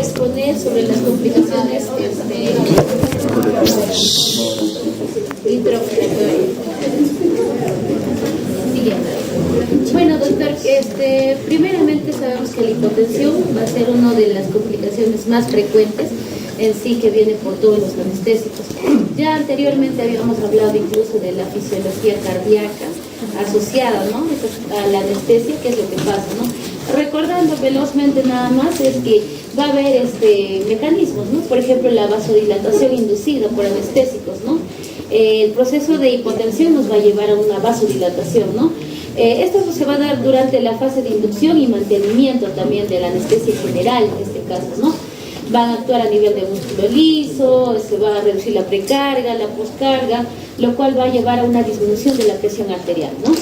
exponer sobre las complicaciones intraoperatorias. Bueno, doctor, primeramente sabemos que la hipotensión va a ser una de las complicaciones más frecuentes en sí que viene por todos los anestésicos. Ya anteriormente habíamos hablado incluso de la fisiología cardíaca asociada, ¿no?, a la anestesia, que es lo que pasa, ¿no? Recordando velozmente nada más, es que va a haber mecanismos, ¿no? Por ejemplo, la vasodilatación inducida por anestésicos, ¿no? El proceso de hipotensión nos va a llevar a una vasodilatación, ¿no? Esto se va a dar durante la fase de inducción y mantenimiento también de la anestesia general, en este caso, ¿no? Van a actuar a nivel de músculo liso, se va a reducir la precarga, la poscarga, lo cual va a llevar a una disminución de la presión arterial, ¿no?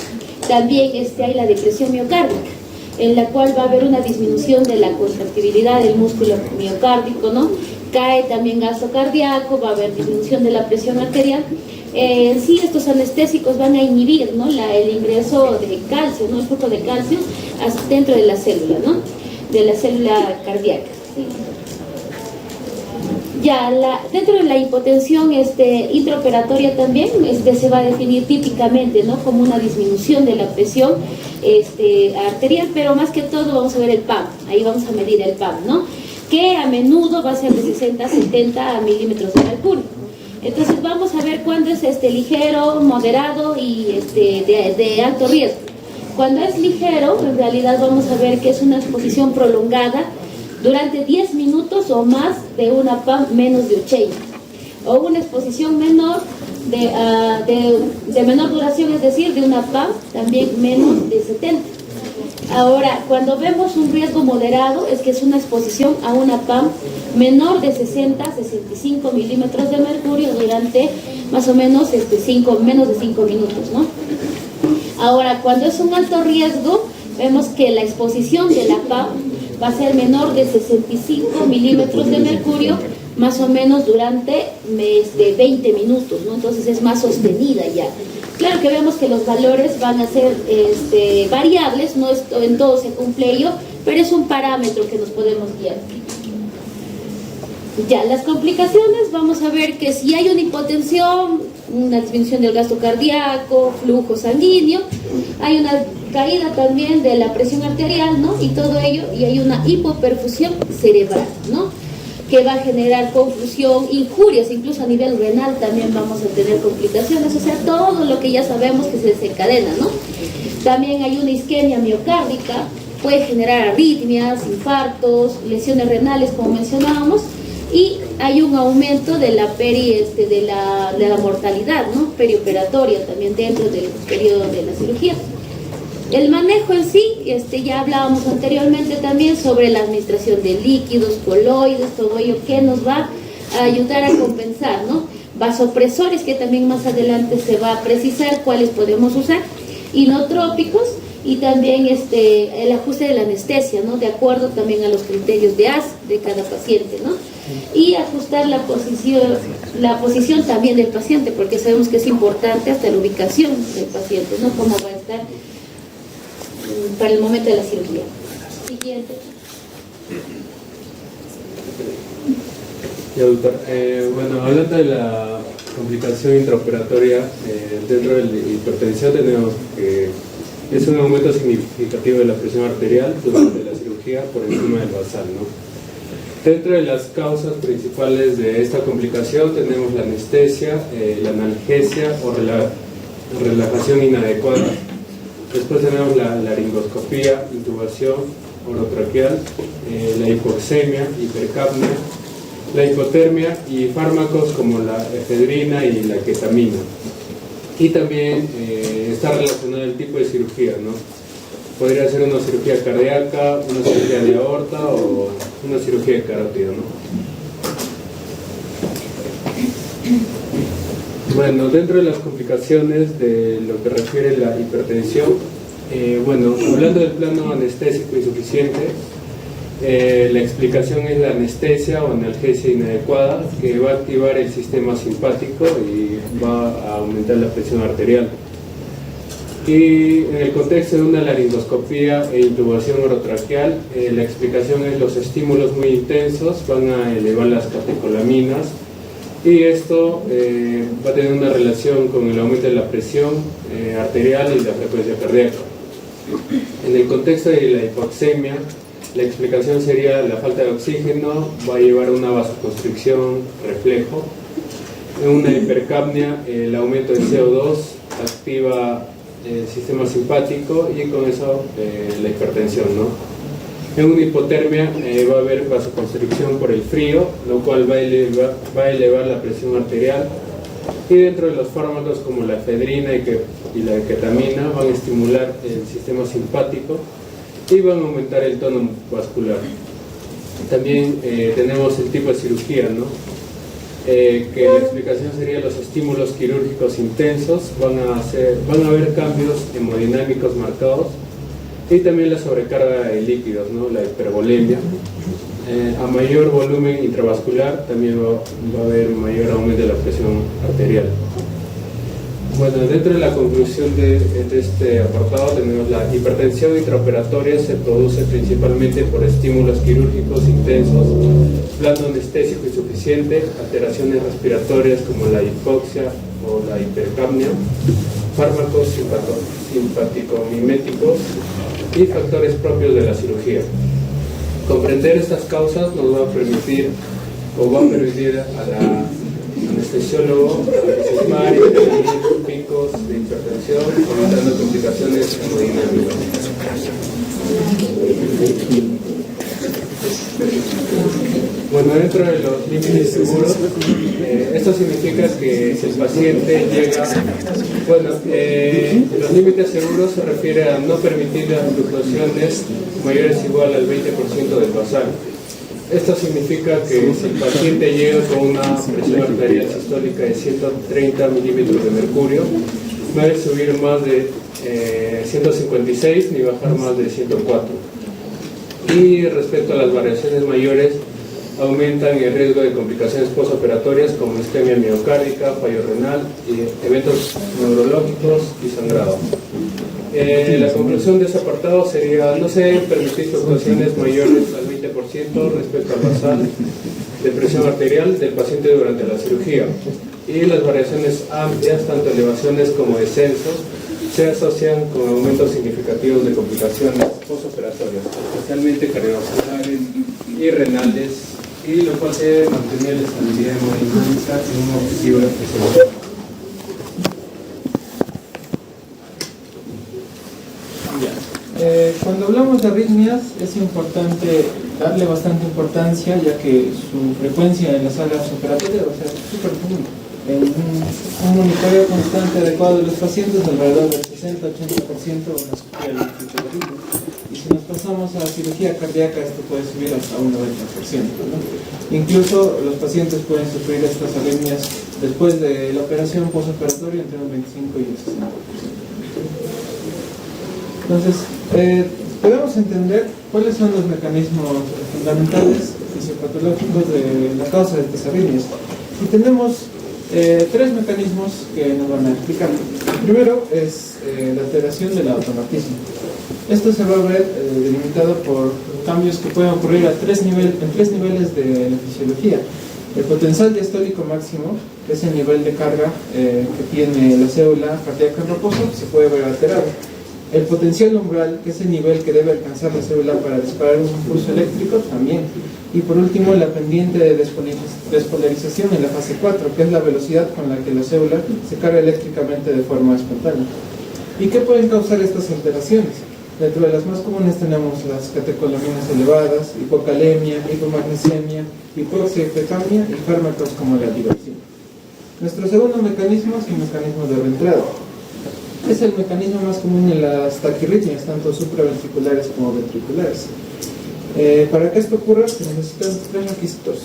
También hay la depresión miocárdica, en la cual va a haber una disminución de la contractibilidad del músculo miocárdico, ¿no? Cae también gasto cardíaco, va a haber disminución de la presión arterial. Sí, estos anestésicos van a inhibir, ¿no?, el ingreso de calcio, ¿no?, el flujo de calcio dentro de la célula, ¿no?, de la célula cardíaca. ¿Sí? Ya, dentro de la hipotensión intraoperatoria también se va a definir típicamente, ¿no?, como una disminución de la presión arterial, pero más que todo vamos a ver el PAM, ahí vamos a medir el PAM, ¿no?, que a menudo va a ser de 60 a 70 milímetros de mercurio. Entonces vamos a ver cuándo es ligero, moderado y de alto riesgo. Cuando es ligero, en realidad vamos a ver que es una exposición prolongada durante 10 minutos o más de una PAM menos de 80, o una exposición menor de menor duración, es decir, de una PAM también menos de 70. Ahora, cuando vemos un riesgo moderado, es que es una exposición a una PAM menor de 60 a 65 milímetros de mercurio durante más o menos menos de 5 minutos, ¿no? Ahora, cuando es un alto riesgo, vemos que la exposición de la PAM va a ser menor de 65 milímetros de mercurio, más o menos durante 20 minutos, ¿no? Entonces es más sostenida ya. Claro que vemos que los valores van a ser variables, no en todo se cumple ello, pero es un parámetro que nos podemos guiar. Ya, las complicaciones, vamos a ver que si hay una hipotensión, una disminución del gasto cardíaco, flujo sanguíneo, hay una caída también de la presión arterial, ¿no?, y todo ello, y hay una hipoperfusión cerebral, ¿no?, que va a generar confusión, injurias, incluso a nivel renal también vamos a tener complicaciones, o sea, todo lo que ya sabemos que se desencadena, ¿no? También hay una isquemia miocárdica, puede generar arritmias, infartos, lesiones renales, como mencionábamos, y hay un aumento de la de la mortalidad, ¿no?, perioperatoria también dentro del periodo de la cirugía. El manejo en sí, ya hablábamos anteriormente también sobre la administración de líquidos, coloides, todo ello que nos va a ayudar a compensar, ¿no? Vasopresores, que también más adelante se va a precisar cuáles podemos usar, inotrópicos, y también el ajuste de la anestesia, ¿no?, de acuerdo también a los criterios de AS de cada paciente, ¿no? Y ajustar la posición también del paciente, porque sabemos que es importante hasta la ubicación del paciente, ¿no?, cómo va a estar para el momento de la cirugía. Siguiente. Ya, doctor. Bueno, hablando de la complicación intraoperatoria, dentro de la hipertensión tenemos que es un aumento significativo de la presión arterial durante la cirugía por encima del basal, ¿no? Dentro de las causas principales de esta complicación tenemos la anestesia, la analgesia o relajación inadecuada. Después tenemos la laringoscopía, intubación orotraqueal, la hipoxemia, hipercapnia, la hipotermia y fármacos como la efedrina y la ketamina. Y también está relacionado el tipo de cirugía, ¿no? Podría ser una cirugía cardíaca, una cirugía de aorta o una cirugía de carótida, ¿no? Bueno, dentro de las complicaciones de lo que refiere la hipertensión, bueno, hablando del plano anestésico insuficiente, la explicación es la anestesia o analgesia inadecuada, que va a activar el sistema simpático y va a aumentar la presión arterial. Y en el contexto de una laringoscopía e intubación orotraqueal, la explicación es los estímulos muy intensos van a elevar las catecolaminas y esto va a tener una relación con el aumento de la presión arterial y la frecuencia cardíaca. En el contexto de la hipoxemia, la explicación sería la falta de oxígeno, va a llevar a una vasoconstricción reflejo. En una hipercapnia, el aumento de CO2 activa el sistema simpático y con eso la hipertensión, ¿no? En una hipotermia va a haber vasoconstricción por el frío, lo cual va a elevar la presión arterial, y dentro de los fármacos como la efedrina y la ketamina van a estimular el sistema simpático y van a aumentar el tono vascular. También tenemos el tipo de cirugía, ¿no? Que la explicación sería los estímulos quirúrgicos intensos, van a haber cambios hemodinámicos marcados y también la sobrecarga de líquidos, ¿no? La hipervolemia. A mayor volumen intravascular también va a haber mayor aumento de la presión arterial. Bueno, dentro de la conclusión de este apartado tenemos la hipertensión intraoperatoria se produce principalmente por estímulos quirúrgicos intensos, plano anestésico insuficiente, alteraciones respiratorias como la hipoxia o la hipercapnia, fármacos simpaticomiméticos y factores propios de la cirugía. Comprender estas causas nos va a permitir al anestesiólogo anticipar y prevenir picos de hipertensión, aumentando complicaciones hemodinámicas. Bueno, dentro de los límites seguros, esto significa que si el paciente llega, los límites seguros se refiere a no permitir las fluctuaciones mayores o igual al 20% del basal. Esto significa que si el paciente llega con una presión arterial sistólica de 130 milímetros de mercurio, no debe subir más de 156 ni bajar más de 104. Y respecto a las variaciones mayores, aumentan el riesgo de complicaciones postoperatorias como isquemia miocárdica, fallo renal, y eventos neurológicos y sangrado. La conclusión de ese apartado sería: no se deben permitir fluctuaciones mayores al 20% respecto al basal de presión arterial del paciente durante la cirugía, y las variaciones amplias, tanto elevaciones como descensos, se asocian con aumentos significativos de complicaciones postoperatorias, especialmente cardiovasculares y renales, y lo cual se debe mantener la estabilidad hemodinámica en un objetivo de presión. Cuando hablamos de arritmias es importante darle bastante importancia, ya que su frecuencia en las salas operatorias va a ser súper común. En un monitoreo constante adecuado de los pacientes, alrededor del 60-80% van a sufrir algún tipo de arritmia. Y si nos pasamos a cirugía cardíaca, esto puede subir hasta un 90%, ¿no? Incluso los pacientes pueden sufrir estas arritmias después de la operación postoperatoria entre un 25 y un 60%. Entonces, podemos entender cuáles son los mecanismos fundamentales fisiopatológicos de la causa de estas arritmias. Y tenemos tres mecanismos que nos van a explicar. El primero es la alteración del automatismo. Esto se va a ver delimitado por cambios que pueden ocurrir en tres niveles de la fisiología. El potencial diastólico máximo, que es el nivel de carga que tiene la célula cardíaca en reposo, se puede ver alterado. El potencial umbral, que es el nivel que debe alcanzar la célula para disparar un impulso eléctrico, también. Y por último, la pendiente de despolarización en la fase 4, que es la velocidad con la que la célula se carga eléctricamente de forma espontánea. ¿Y qué pueden causar estas alteraciones? Dentro de las más comunes tenemos las catecolaminas elevadas, hipocalemia, hipomagnesemia, hipoxia, hipercapnia y fármacos como la digoxina. Nuestro segundo mecanismo es un mecanismo de reentrada. Es el mecanismo más común en las taquirritmias, tanto supraventriculares como ventriculares. Para que esto ocurra se necesitan tres requisitos.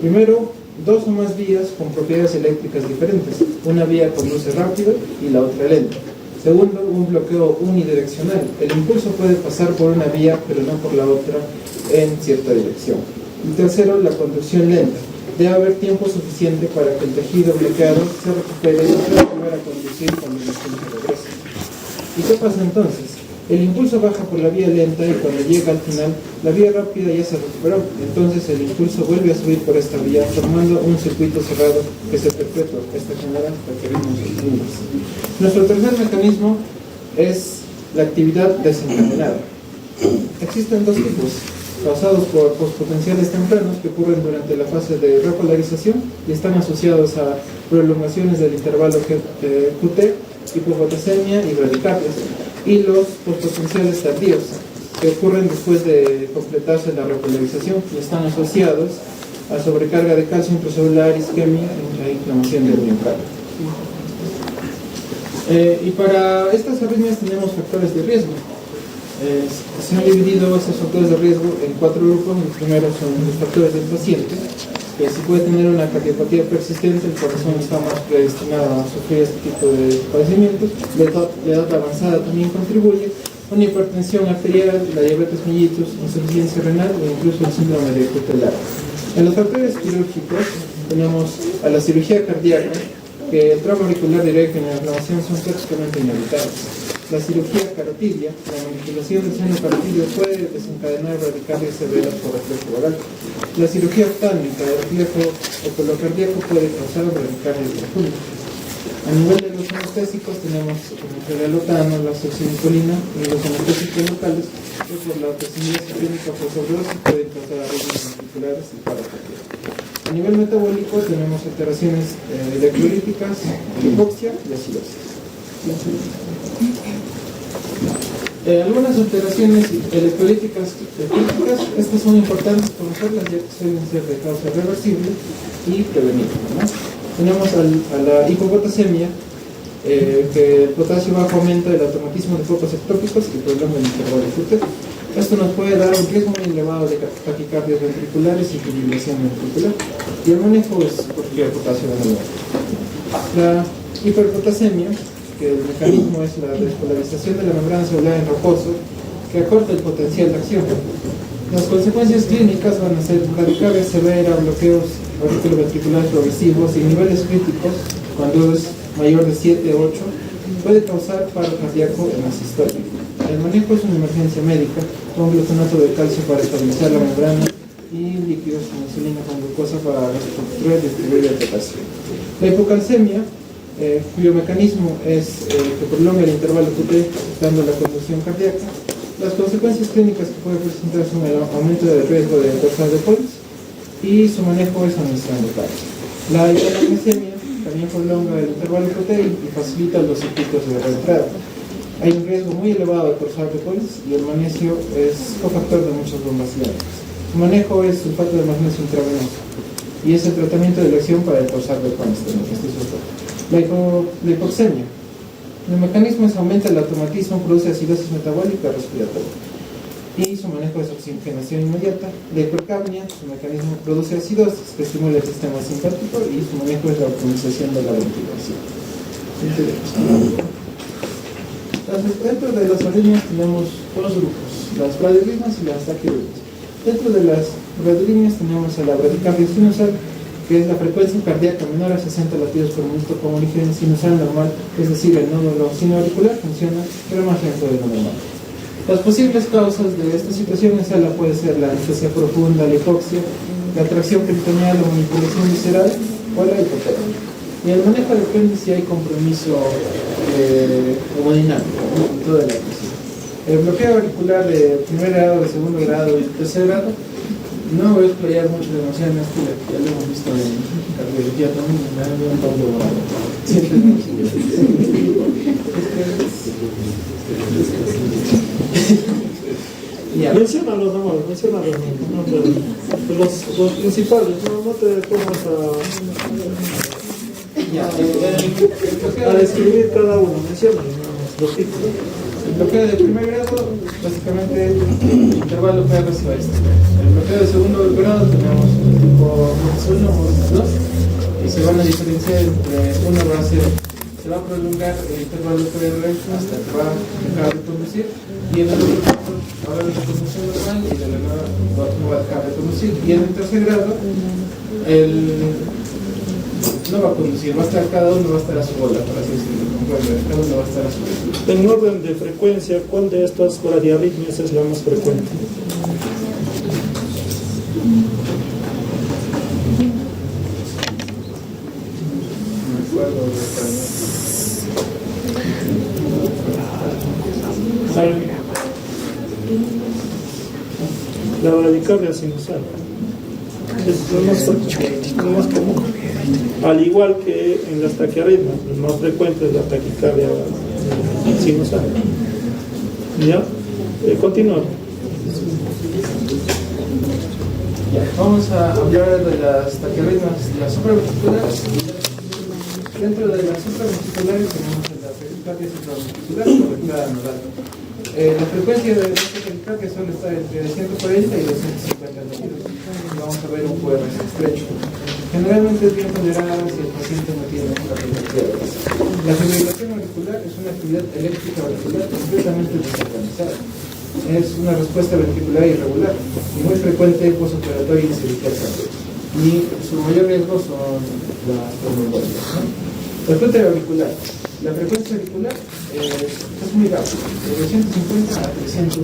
Primero, dos o más vías con propiedades eléctricas diferentes. Una vía conduce rápido y la otra lento. Segundo, un bloqueo unidireccional. El impulso puede pasar por una vía, pero no por la otra en cierta dirección. Y tercero, la conducción lenta. Debe haber tiempo suficiente para que el tejido bloqueado se recupere y pueda volver a conducir cuando el impulso regrese. ¿Y qué pasa entonces? El impulso baja por la vía lenta y cuando llega al final, la vía rápida ya se recuperó. Entonces el impulso vuelve a subir por esta vía, formando un circuito cerrado que se perpetúa. Esta genera requerimos líneas. Nuestro tercer mecanismo es la actividad desencadenada. Existen dos tipos, causados por postpotenciales tempranos que ocurren durante la fase de repolarización y están asociados a prolongaciones del intervalo QT, hipopotasemia y bradicardias, y los postpotenciales tardíos que ocurren después de completarse la repolarización y están asociados a sobrecarga de calcio intracelular, isquemia e inflamación del miocardio. Y para estas arritmias tenemos factores de riesgo. Se han dividido esos factores de riesgo en 4 grupos. Los primeros son los factores del paciente, que si puede tener una cardiopatía persistente, el corazón está más predestinado a sufrir este tipo de padecimientos. La edad avanzada también contribuye, una hipertensión arterial, la diabetes mellitus, insuficiencia renal o incluso el síndrome de Kutelar. En los factores quirúrgicos tenemos a la cirugía cardíaca, que el trauma auricular directo y la inflamación son prácticamente inevitables. La cirugía carotidia, la manipulación del seno carotidio puede desencadenar bradicardias severas por reflejo oral. La cirugía oftálmica, el reflejo oculocardíaco puede causar bradicardias profundas. A nivel de los anestésicos tenemos el felolotano, la oxazonicolina y los anestésicos locales que por la oxazonidosis clínica por sobredosis pueden causar arritmias ventriculares y paro cardíaco. A nivel metabólico tenemos alteraciones electrolíticas, hipoxia y acidosis. Algunas alteraciones electrolíticas críticas, estas son importantes conocerlas ya que suelen ser de causa reversible y prevenible, ¿no? Tenemos a la hipopotasemia, que el potasio bajo aumenta el automatismo de focos ectópicos y prolonga el intervalo QT. Esto nos puede dar un riesgo muy elevado de taquicardias ventriculares y fibrilación ventricular. Y el manejo es por vía potasio de nuevo. La hiperpotasemia, que el mecanismo es la despolarización de la membrana celular en reposo, que acorta el potencial de acción. Las consecuencias clínicas van a ser bradicardia severa, bloqueos auriculoventriculares progresivos y niveles críticos, cuando es mayor de 7 o 8, puede causar paro cardíaco en asistolia. El manejo es una emergencia médica con glutamato de calcio para estabilizar la membrana y líquidos con insulina con glucosa para reconstruir y distribuir el potasio. La hipocalcemia, cuyo mecanismo es que prolonga el intervalo QT dando la conducción cardíaca. Las consecuencias clínicas que puede presentar son el aumento del riesgo de dorsal de Polis y su manejo es administrando calcio. La hipermagnesemia también prolonga el intervalo QT y facilita los circuitos de reentrada. Hay un riesgo muy elevado de dorsal de Polis y el magnesio es cofactor de muchas bombas diálicas. Su manejo es sulfato de magnesio intravenoso y es el tratamiento de elección para el dorsal de Polis. La hipoxemia. El mecanismo es aumenta el automatismo, produce acidosis metabólica respiratoria y su manejo es oxigenación inmediata. La hipercapnia, su mecanismo produce acidosis que estimula el sistema simpático y su manejo es la optimización de la ventilación. Dentro de las arritmias tenemos dos grupos, las bradiarritmias y las taquiarritmias. Dentro de las bradiarritmias tenemos a la bradicardia sinusal, que es la frecuencia cardíaca menor a 60 latidos por minuto con origen sinusal normal, es decir, el nódulo sinoauricular funciona pero más lento de lo normal. Las posibles causas de esta situación puede ser la anestesia profunda, la hipoxia, la atracción peritoneal o manipulación visceral o la hipotermia. Y el manejo depende si hay compromiso hemodinámico en toda la presión. El bloqueo auricular de primer grado, de segundo grado y tercer grado, no voy a explayar mucho demasiado en esto, ya lo hemos visto en cardiología también, me han dado un Pablo Morado. Menciónalos nomás, los principales, no te pongas a describir cada uno, menciónalos nada más, los títulos. El bloqueo de primer grado, básicamente, intervalo PRS va a este. El bloqueo de segundo grado tenemos el tipo MODUS 1 o MODUS 2 y se van a diferenciar entre uno va a ser, se va a prolongar el intervalo PRS hasta que va a dejar de conducir y en el otro caso va a haber una conducción normal y de la nada no va a dejar de conducir. Y en el tercer grado, el no va a conducir, va a estar, cada uno va a estar a su bola, por así decirlo, cada uno va a estar a su bola. En orden de frecuencia, ¿cuál de estas bradiarritmias es la más frecuente? La bradicardia sinusal es lo más común, al igual que en las taquiarritmias, lo más frecuente es la taquicardia sinusal. ¿Ya? Continúa. Vamos a hablar de las taquiarritmias, las supraventriculares. Dentro de las supraventriculares tenemos la taquicardia supraventricular y la taquicardia nodal. La frecuencia de esta taquicardia suele estar entre 140 y 250 latidos. Vamos a ver un QR estrecho. Generalmente es bien tolerada si el paciente no tiene una taquicardia. La fibrilación auricular es una actividad eléctrica auricular completamente desorganizada. Es una respuesta ventricular irregular y muy frecuente postoperatoria y cirugía cardíaca. Y su mayor riesgo son las tromboembolias, ¿no? La frecuencia auricular. La frecuencia auricular es muy rápida, de 250 a 300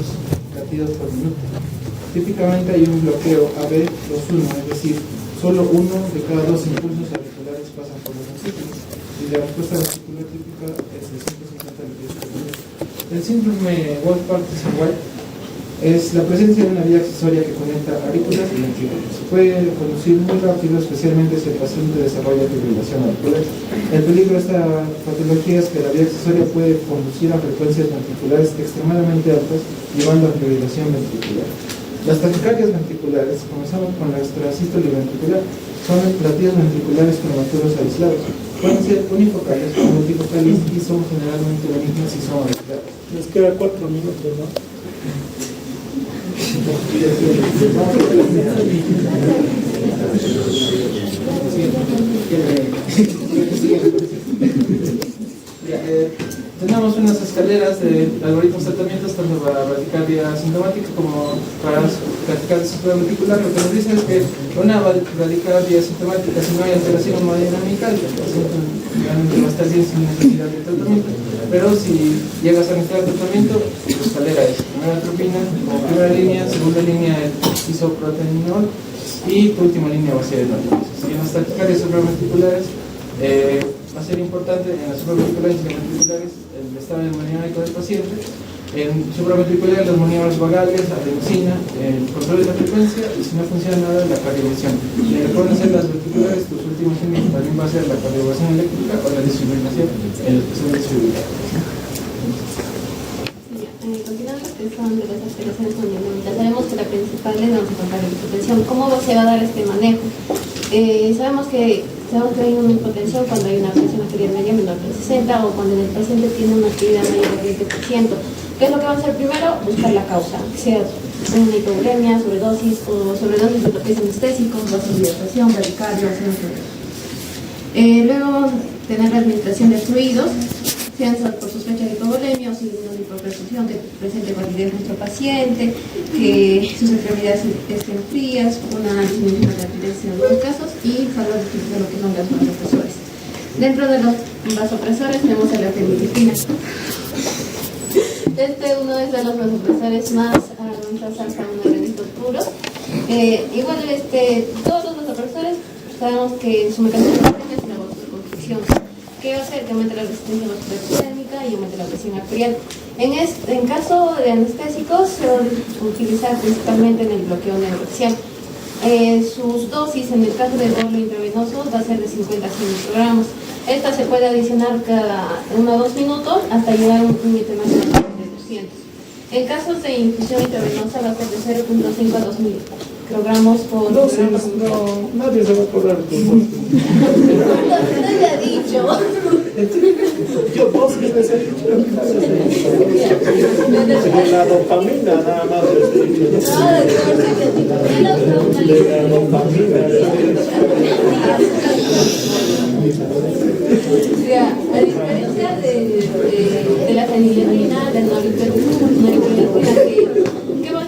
latidos por minuto. Típicamente hay un bloqueo AB21, es decir, solo uno de cada dos impulsos auriculares pasan por los ventículos y la respuesta ventricular típica es de 150 latidos por minuto. El síndrome Wolff-Parkinson-White es la presencia de una vía accesoria que conecta aurículas y ventrículos. Se puede conducir muy rápido, especialmente si el paciente desarrolla fibrilación auricular. El peligro de esta patología es que la vía accesoria puede conducir a frecuencias ventriculares extremadamente altas, llevando a fibrilación ventricular. Las taquicardias ventriculares, comenzamos con la extrasístole ventricular, son latidos ventriculares prematuros aislados. Pueden ser unifocales o multifocales y son generalmente benignas y son aisladas. Nos queda 4 minutos, ¿no? Tenemos unas escaleras de algoritmos de tratamientos tanto para bradicardia sintomática como para bradicardia supraventricular. Lo que nos dice es que una bradicardia sintomática, si no hay alteración hemodinámica, el paciente va a estar bien sin necesidad de tratamiento. Pero si llegas a necesitar tratamiento, tu escalera es primera atropina, como primera línea, segunda línea el isoproterenol y tu última línea va a ser el antibiótico. Si en las taquicardias supraventriculares va a ser importante en las supraventriculares y ventriculares el estado hemodinámico del paciente. En supraventriculares los maniobras vagales, adenosina, el control de la frecuencia y si no funciona nada la cardiovisión. Recuerden ser las ventriculares, tus últimos líneas también va a ser la cardiovisión eléctrica o la disfibrilación en los que son desfibrilados. Continuando que son de las alteraciones hemodinámicas, sabemos que la principal es la hipotensión. ¿Cómo se va a dar este manejo? Sabemos que hay una hipotensión cuando hay una presión arterial media menor que 60 o cuando el paciente tiene una actividad mayor de 20%. ¿Qué es lo que vamos a hacer primero? Buscar la causa, sea una hipovolemia, sobredosis o sobredosis de lo que es anestésicos, vasodilatación, bradicardia, luego tener la administración de fluidos, sean por sospecha de hipovolemia o signos de hipoperfusión que presente validez nuestro paciente, que sus extremidades estén frías, una disminución de rapidez en algunos casos y falta de lo que son los vasopresores. Dentro de los vasopresores tenemos a la fenilipina. Uno es de los vasopresores más reemplazados a unos organismos puros. Igual todos los vasopresores sabemos que su mecanismo de acción es la vasoconstricción. ¿Qué va a hacer? Que aumente la resistencia vascular y aumente la presión arterial. En caso de anestésicos, se va a utilizar principalmente en el bloqueo neuroxial. Sus dosis, en el caso de doble intravenoso, va a ser de 50 a 100 microgramos. Esta se puede adicionar cada 1 o 2 minutos hasta llegar a un límite máximo de 200. En casos de infusión intravenosa, va a ser de 0.5 a 2 microgramos por No, nadie se va a acordar de tu voz. No le ha dicho. Yo dosis les he dicho. De la dopamina nada más les he dicho. De la dopamina les he dicho. A diferencia de la fenilipina, de la noripinefrina,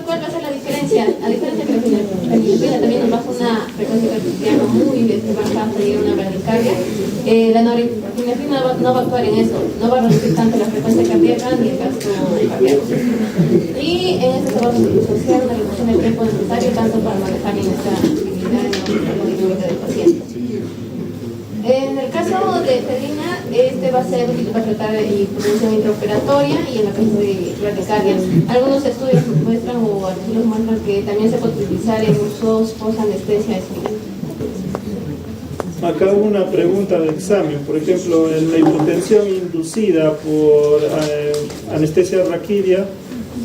¿cuál va a ser la diferencia? A diferencia de la fenilipina también nos baja una frecuencia arteriano muy bajante y una bradicardia, la norepinefrina no va a actuar en eso, no va a reducir tanto la frecuencia cardíaca ni el gasto cardíaco. Y en este se va a asociar una reducción del tiempo necesario tanto para manejar esta actividad hemodinámica del paciente. En el caso de efedrina, este va a ser útil para tratar hipotensión intraoperatoria y en la caso de bradicardia. Algunos estudios muestran o artículos muestran que también se puede utilizar en usos post-anestesia espinal. Acá una pregunta de examen, por ejemplo, en la hipotensión inducida por anestesia raquídea,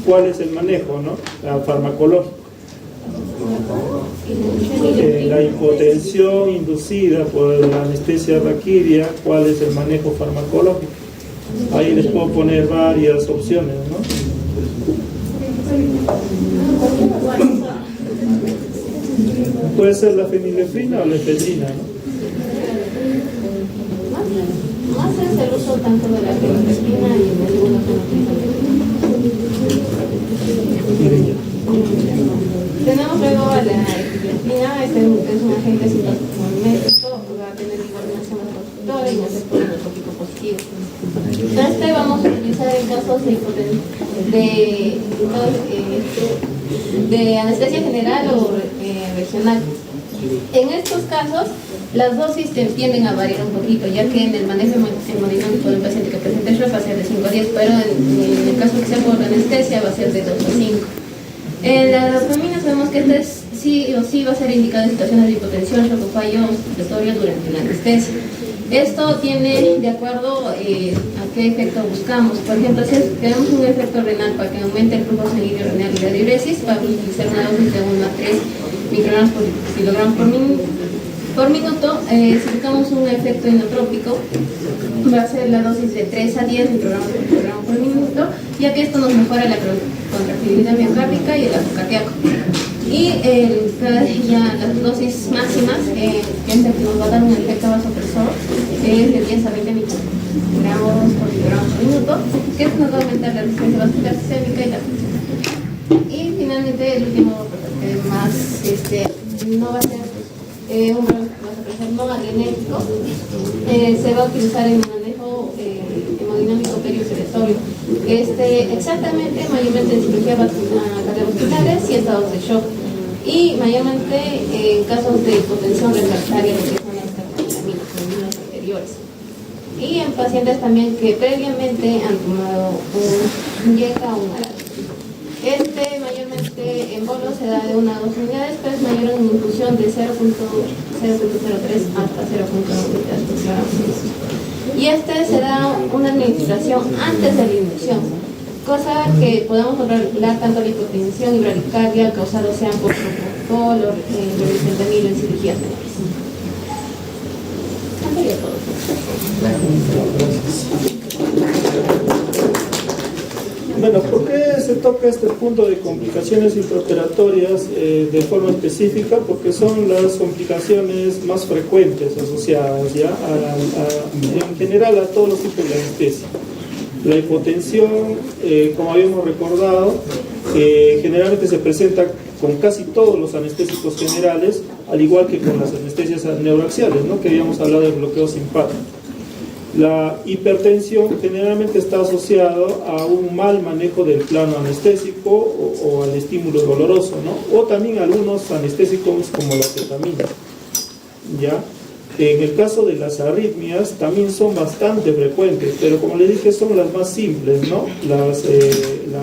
¿cuál es el manejo, no? Farmacológico. La hipotensión inducida por la anestesia raquídea, ¿cuál es el manejo farmacológico? Ahí les puedo poner varias opciones, ¿no? Puede ser la fenilefrina o la efedrina, ¿no? Más es el uso tanto de la fenilefrina y de algunos Tenemos luego a la epinefrina, es un agente sintomático, va a tener igual una zona constructora y un efecto endotrópico positivo. Este vamos a utilizar en casos de anestesia general o regional. En estos casos, las dosis tienden a variar un poquito, ya que en el manejo hemodinámico del paciente que presenta shock va a ser de 5 a 10, pero en el caso que sea por anestesia va a ser de 2 a 5. En las feminas vemos que este sí o sí va a ser indicado en situaciones de hipotensión, shock o fallo respiratorio durante la anestesia. Esto tiene de acuerdo a qué efecto buscamos. Por ejemplo, si tenemos un efecto renal para que aumente el flujo sanguíneo renal y la diuresis, vamos a utilizar una dosis de 1 a 3 microgramos por kilogramo por minuto. Si buscamos un efecto inotrópico, va a ser la dosis de 3 a 10 microgramos por kilogramo por minuto, ya que esto nos mejora la contractilidad miocárdica y el eco cardíaco. Y ya las dosis máximas, que nos va a dar un efecto vasopresor, es de 10 a 20 microgramos por kilogramo por minuto, que esto nos va a aumentar la resistencia vascular sistémica y la función. Y finalmente, el último, más, no va a ser un vasopresor no magnético, se va a utilizar en manejo hemodinámico perioperatorio. Exactamente, mayormente en cirugía cardiovasculares y estados de shock. Y mayormente en casos de hipotensión refractaria, lo que son las catecolaminas anteriores. Y en pacientes también que previamente han tomado un YECA o un ARAT. Mayormente en bolos se da de 1 a 2 unidades, pero es mayor en infusión de 0.03 hasta 0.9 gramos. Y se da una administración antes de la inducción, cosa que podemos controlar tanto la hipotensión y bradicardia causados sean por propofol o fentanilo en cirugías menores. Bueno, ¿por qué se toca este punto de complicaciones intraoperatorias de forma específica? Porque son las complicaciones más frecuentes asociadas ya en general a todos los tipos de anestesia. La hipotensión, como habíamos recordado, generalmente se presenta con casi todos los anestésicos generales, al igual que con las anestesias neuroaxiales, ¿no? Que habíamos hablado del bloqueo simpático. La hipertensión generalmente está asociado a un mal manejo del plano anestésico o al estímulo doloroso, ¿no? O también algunos anestésicos como la ketamina, ¿ya? En el caso de las arritmias también son bastante frecuentes, pero como les dije son las más simples, ¿no? La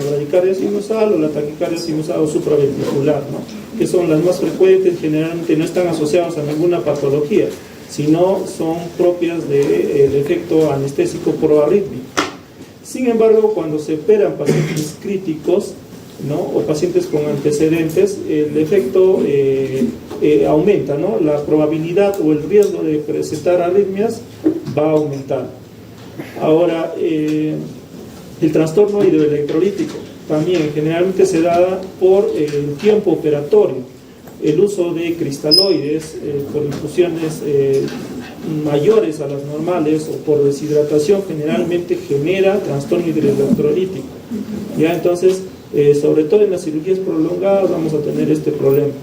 bradicardia sinusal o la taquicardia sinusal o supraventricular, ¿no? Que son las más frecuentes, generalmente no están asociadas a ninguna patología, sino son propias del efecto anestésico por arritmia. Sin embargo, cuando se operan pacientes críticos, ¿no? O pacientes con antecedentes, el efecto aumenta, ¿no? La probabilidad o el riesgo de presentar arritmias va a aumentar. Ahora, el trastorno hidroelectrolítico también generalmente se da por el tiempo operatorio. El uso de cristaloides por infusiones mayores a las normales o por deshidratación generalmente genera trastorno hidroelectrolítico. ¿Ya? Entonces, sobre todo en las cirugías prolongadas vamos a tener este problema.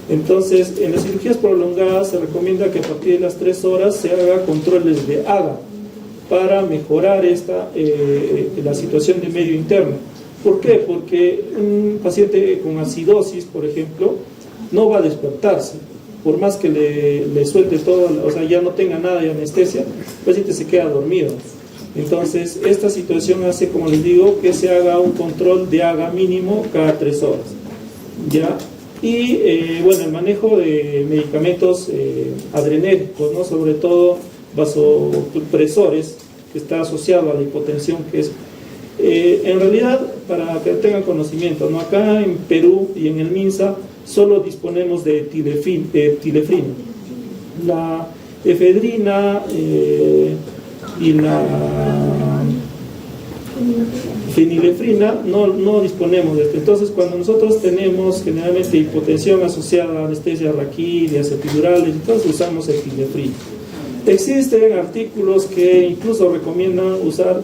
Entonces, en las cirugías prolongadas se recomienda que a partir de las 3 horas se haga controles de AGA para mejorar la situación de medio interno. ¿Por qué? Porque un paciente con acidosis, por ejemplo, no va a despertarse. Por más que le suelte todo, o sea, ya no tenga nada de anestesia, el paciente se queda dormido. Entonces, esta situación hace, como les digo, que se haga un control de AGA mínimo cada 3 horas. ¿Ya? Y, bueno, el manejo de medicamentos adrenérgicos, ¿no? Sobre todo vasopresores, que está asociado a la hipotensión, que es... en realidad, para que tengan conocimiento, ¿no? Acá en Perú y en el MINSA solo disponemos de tilefrina. La efedrina y la fenilefrina no disponemos de esto. Entonces, cuando nosotros tenemos generalmente hipotensión asociada a anestesia raquídeas, epidurales, entonces usamos el tilefrina. Existen artículos que incluso recomiendan usar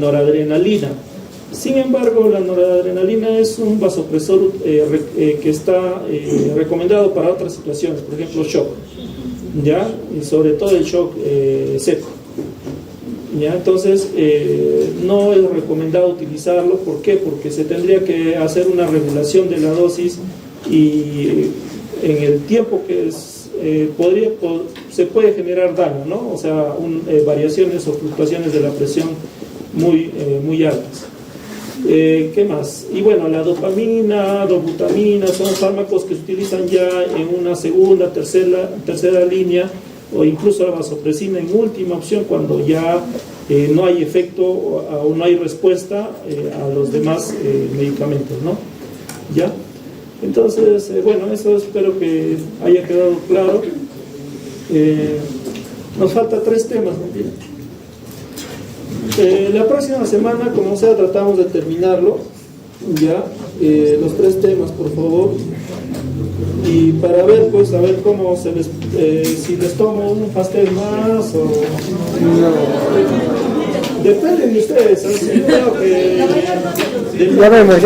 noradrenalina. Sin embargo, la noradrenalina es un vasopresor que está recomendado para otras situaciones, por ejemplo, shock, ¿ya? Y sobre todo el shock seco. ¿Ya? Entonces, no es recomendado utilizarlo. ¿Por qué? Porque se tendría que hacer una regulación de la dosis y en el tiempo que se puede generar daño, ¿no? O sea, variaciones o fluctuaciones de la presión muy altas. ¿Qué más? Y bueno, la dopamina, dobutamina son fármacos que se utilizan ya en una segunda, tercera línea, o incluso la vasopresina en última opción cuando ya no hay efecto o no hay respuesta a los demás medicamentos, ¿no? ¿Ya? Entonces, bueno, eso espero que haya quedado claro. Nos falta 3 temas, ¿no? La próxima semana, como sea, tratamos de terminarlo, ¿ya? Los 3 temas, por favor. Y para ver, pues, a ver cómo se les... si les tomo un pastel más o... Depende de ustedes, ¿sabes? Yo creo que... Ya vemos.